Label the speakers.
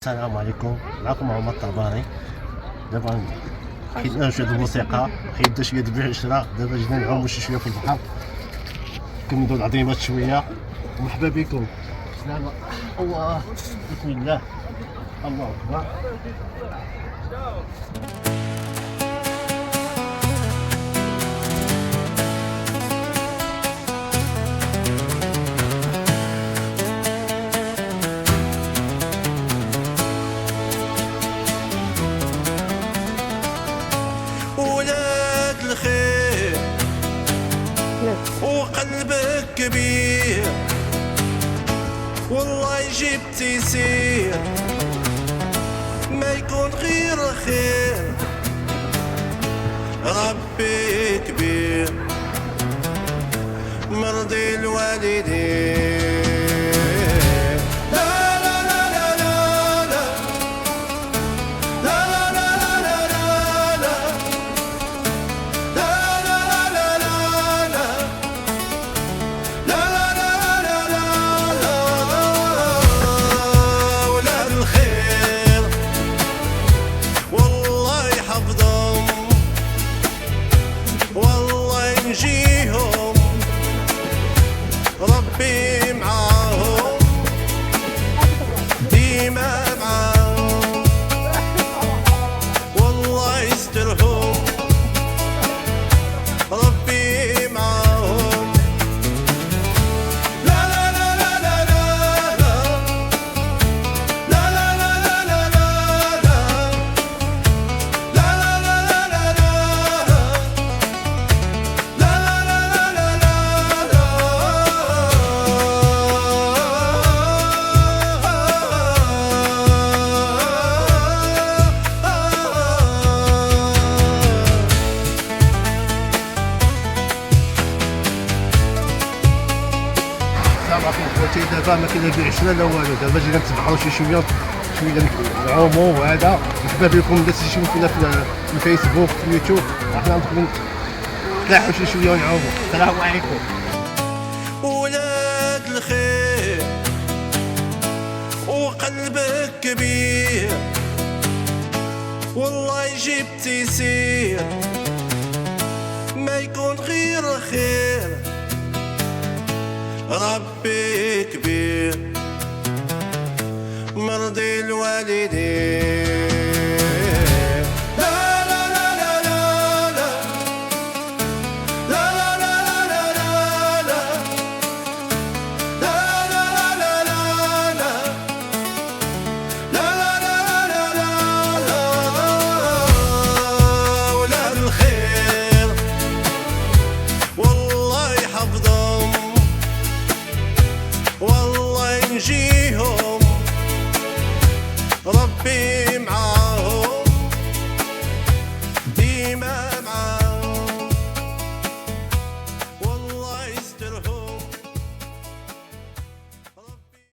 Speaker 1: السلام عليكم، معكم عمر الطباري. دابا حيدنا شويه الموسيقى، حيدنا شويه البيع والشراء. دابا جينا نعوموا شويه في البحر، نكملوا العظيمات شويه. ومرحبا بكم. سلام الله، بسم الله، الله اكبر.
Speaker 2: ولاد الخير وقلبك كبير، والله يجيب تيسير، ما يكون غير خير. ربي كبير مرضي الوالدين. والله ينجيهم ربي معاهم، ديما معاهم، والله يسترهم ربي معاهم. لا لا لا لا لا لا لا لا لا لا
Speaker 1: صافي خوتي، دابا ما كاين لا بيع شرا لا والو. دابا جينا نتبعوا شويه نعوموا. وهذا مرحبا بكم الناس اللي يشوفونا في الفيسبوك في اليوتيوب. احنا ندخلوا نتلاحوا شويه ونعوموا. السلام عليكم.
Speaker 2: ولاد الخير وقلبك كبير، والله يجيب تيسير، ما يكون غير خير. ربي كبير مرضي الوالدين. والله ينجيهم ربي